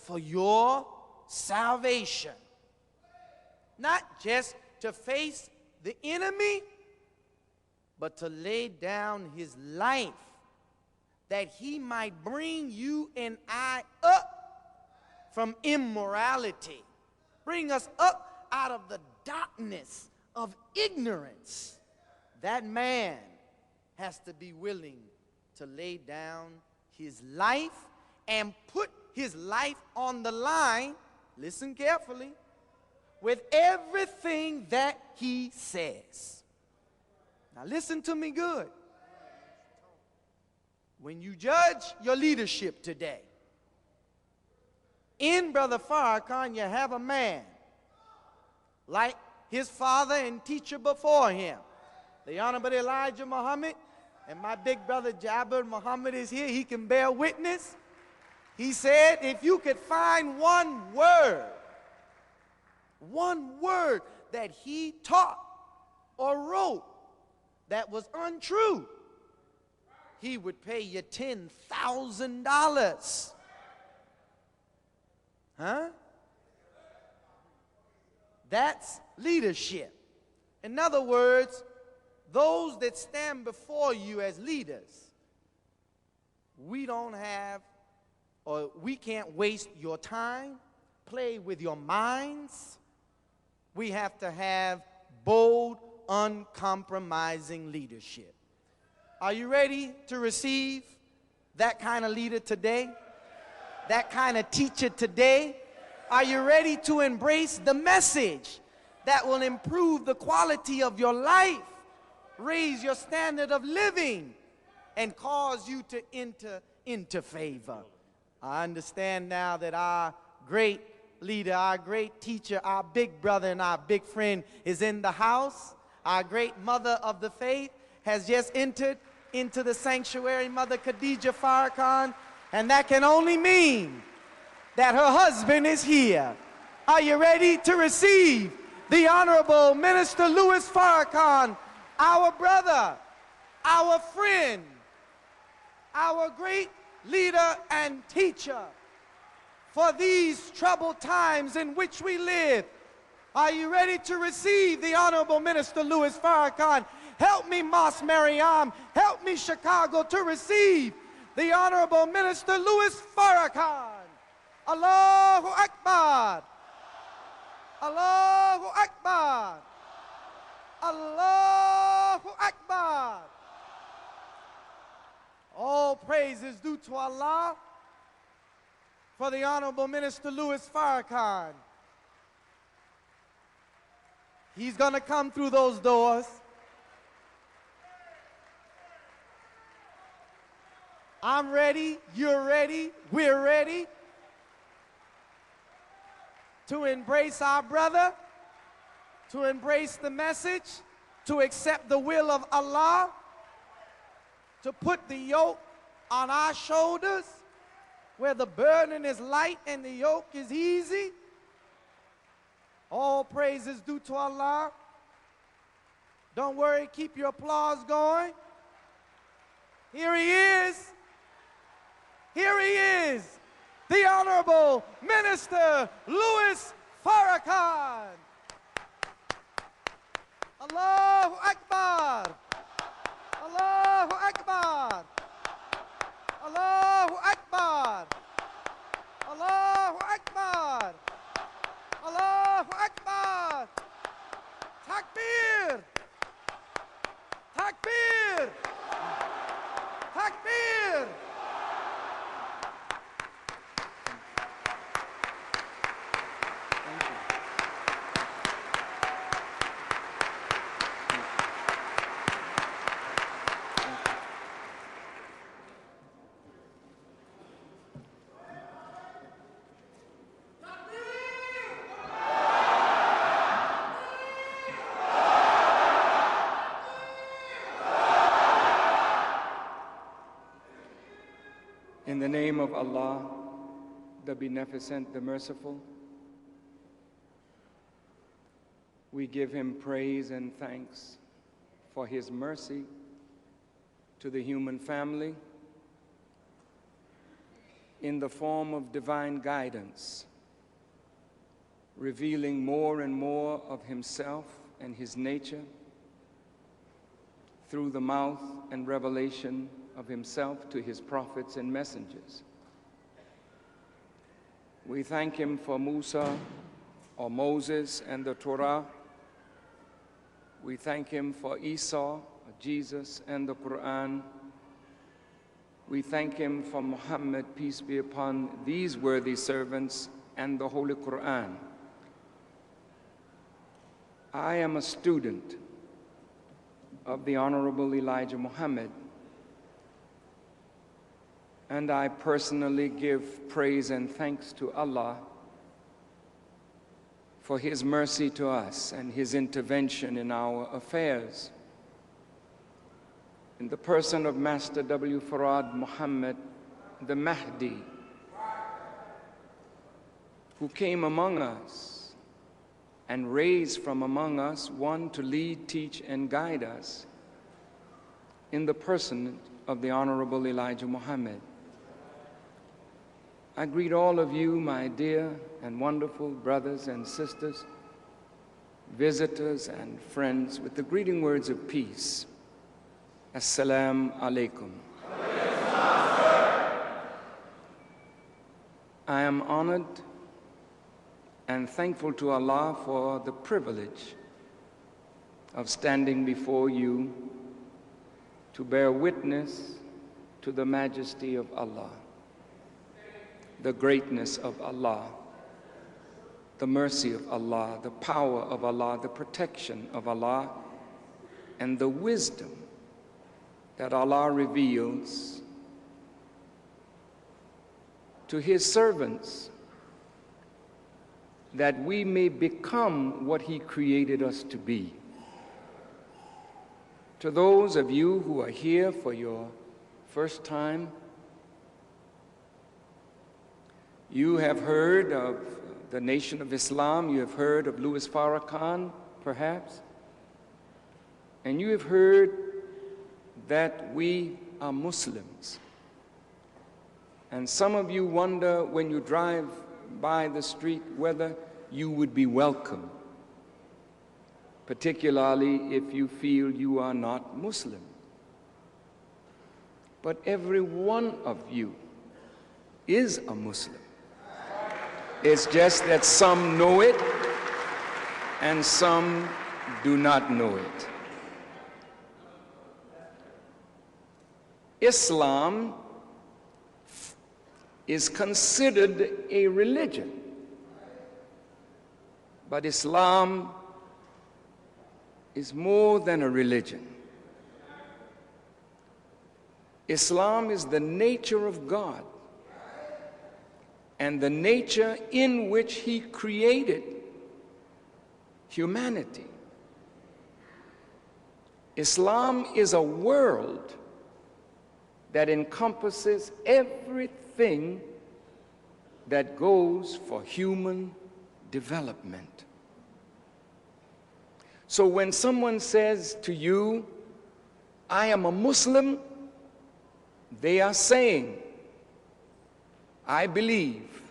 for your salvation. Not just to face the enemy, but to lay down his life that he might bring you and I up from immorality. Bring us up out of the darkness of ignorance. That man has to be willing to lay down his life and put his life on the line, listen carefully, with everything that he says. Now listen to me good. When you judge your leadership today, in Brother Farrakhan, you have a man like his father and teacher before him, the Honorable Elijah Muhammad, and my big brother Jabir Muhammad is here. He can bear witness. He said, if you could find one word that he taught or wrote that was untrue, he would pay you $10,000. Huh? That's leadership. In other words, those that stand before you as leaders, we don't have, or we can't waste your time, play with your minds. We have to have bold, uncompromising leadership. Are you ready to receive that kind of leader today? That kind of teacher today? Are you ready to embrace the message that will improve the quality of your life, raise your standard of living, and cause you to enter into favor? I understand now that our great leader, our great teacher, our big brother and our big friend is in the house. Our great mother of the faith has just entered into the sanctuary, Mother Khadija Farrakhan, and that can only mean that her husband is here. Are you ready to receive the Honorable Minister Louis Farrakhan, our brother, our friend, our great leader and teacher for these troubled times in which we live? Are you ready to receive the Honorable Minister Louis Farrakhan? Help me, Mos Mariam. Help me, Chicago, to receive the Honorable Minister Louis Farrakhan. Allahu Akbar. Allahu Akbar. Allahu Akbar. All praise is due to Allah for the Honorable Minister Louis Farrakhan. He's going to come through those doors. I'm ready, you're ready, we're ready to embrace our brother, to embrace the message, to accept the will of Allah, to put the yoke on our shoulders where the burden is light and the yoke is easy. All praise is due to Allah. Don't worry, keep your applause going. Here he is. Here he is, the Honorable Minister Louis Farrakhan. Allahu Akbar. Allahu Akbar. Allahu Akbar. Allahu Akbar. Allahu Akbar. Takbir. Takbir. Takbir. In the name of Allah, the Beneficent, the Merciful, we give him praise and thanks for his mercy to the human family in the form of divine guidance, revealing more and more of himself and his nature through the mouth and revelation of himself to his prophets and messengers. We thank him for Musa, or Moses, and the Torah. We thank him for Isa, Jesus, and the Quran. We thank him for Muhammad, peace be upon these worthy servants, and the Holy Quran. I am a student of the Honorable Elijah Muhammad, and I personally give praise and thanks to Allah for his mercy to us and his intervention in our affairs. In the person of Master W. Farad Muhammad, the Mahdi, who came among us and raised from among us one to lead, teach, and guide us, in the person of the Honorable Elijah Muhammad. I greet all of you, my dear and wonderful brothers and sisters, visitors and friends, with the greeting words of peace. Assalamu alaikum. I am honored and thankful to Allah for the privilege of standing before you to bear witness to the majesty of Allah, the greatness of Allah, the mercy of Allah, the power of Allah, the protection of Allah, and the wisdom that Allah reveals to his servants, that we may become what he created us to be. To those of you who are here for your first time, you have heard of the Nation of Islam, you have heard of Louis Farrakhan, perhaps, and you have heard that we are Muslims. And some of you wonder when you drive by the street whether you would be welcome, particularly if you feel you are not Muslim. But every one of you is a Muslim. It's just that some know it and some do not know it. Islam is considered a religion, but Islam is more than a religion. Islam is the nature of God and the nature in which he created humanity. Islam is a world that encompasses everything that goes for human development. So when someone says to you, I am a Muslim, they are saying, I believe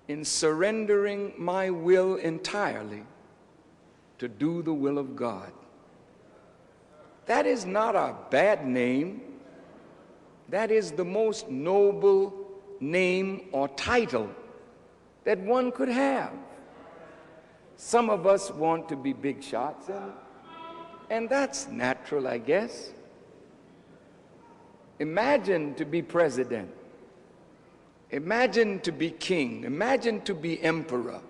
in surrendering my will entirely to do the will of God. That is not a bad name. That is the most noble name or title that one could have. Some of us want to be big shots, and that's natural, I guess. Imagine to be president. Imagine to be king. Imagine to be emperor.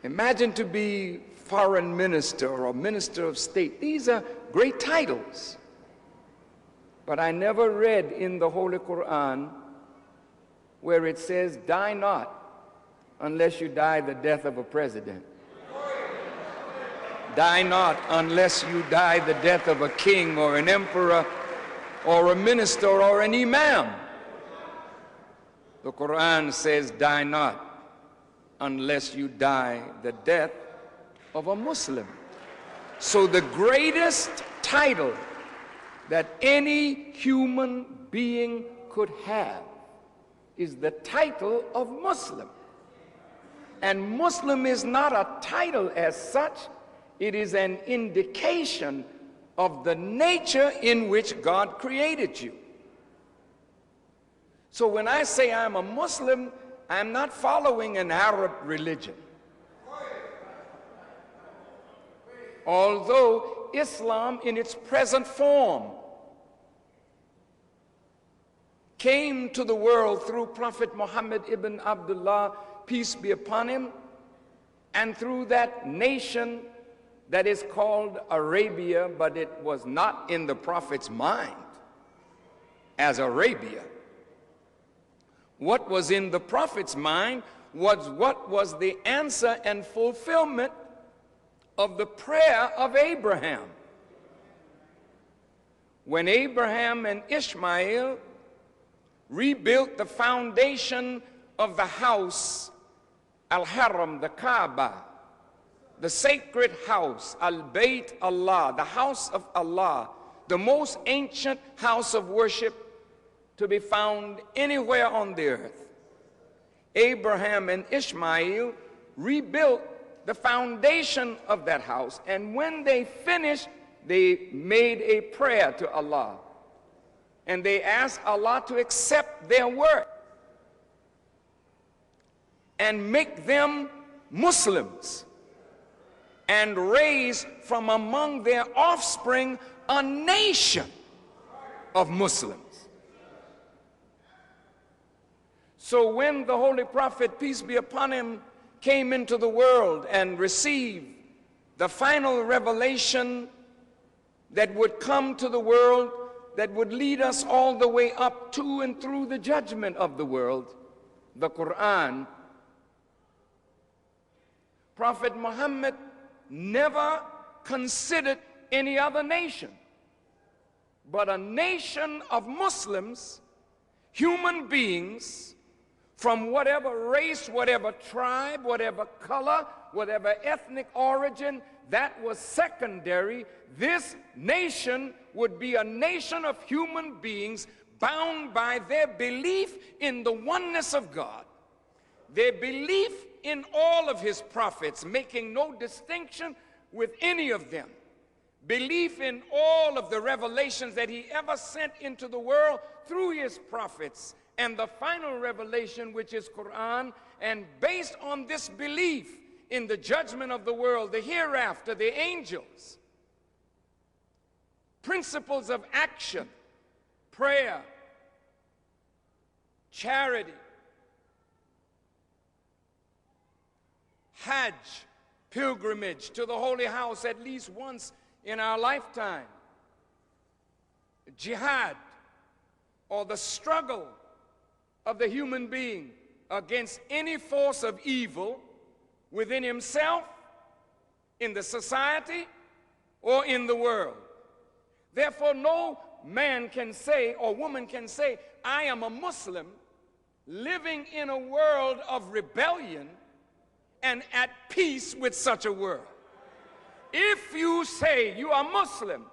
Imagine to be foreign minister or minister of state. These are great titles. But I never read in the Holy Quran where it says, die not unless you die the death of a president. Die not unless you die the death of a king or an emperor or a minister or an imam. The Quran says, die not unless you die the death of a Muslim. So the greatest title that any human being could have is the title of Muslim. And Muslim is not a title as such, it is an indication of the nature in which God created you. So when I say I'm a Muslim, I'm not following an Arab religion. Although Islam in its present form came to the world through Prophet Muhammad ibn Abdullah, peace be upon him, and through that nation that is called Arabia, but it was not in the Prophet's mind as Arabia. What was in the Prophet's mind was what was the answer and fulfillment of the prayer of Abraham. When Abraham and Ishmael rebuilt the foundation of the house, Al-Haram, the Kaaba, the sacred house, Al-Bayt Allah, the house of Allah, the most ancient house of worship to be found anywhere on the earth. Abraham and Ishmael rebuilt the foundation of that house, and when they finished, they made a prayer to Allah, and they asked Allah to accept their work and make them Muslims and raise from among their offspring a nation of Muslims. So when the Holy Prophet, peace be upon him, came into the world and received the final revelation that would come to the world, that would lead us all the way up to and through the judgment of the world, the Quran, Prophet Muhammad never considered any other nation but a nation of Muslims, human beings from whatever race, whatever tribe, whatever color, whatever ethnic origin. That was secondary. This nation would be a nation of human beings bound by their belief in the oneness of God, their belief in all of his prophets, making no distinction with any of them, belief in all of the revelations that he ever sent into the world through his prophets, and the final revelation, which is Quran. And based on this belief in the judgment of the world, the hereafter, the angels, principles of action, prayer, charity, Hajj, pilgrimage to the Holy House at least once in our lifetime, jihad, or the struggle of the human being against any force of evil within himself, in the society, or in the world. Therefore, no man can say or woman can say, I am a Muslim living in a world of rebellion and at peace with such a world. If you say you are Muslim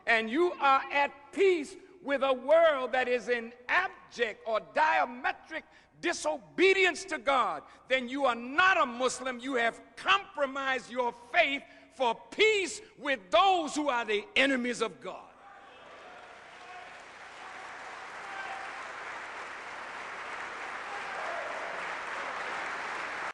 and you are at peace with a world that is in abject or diametric disobedience to God, then you are not a Muslim. You have compromised your faith for peace with those who are the enemies of God.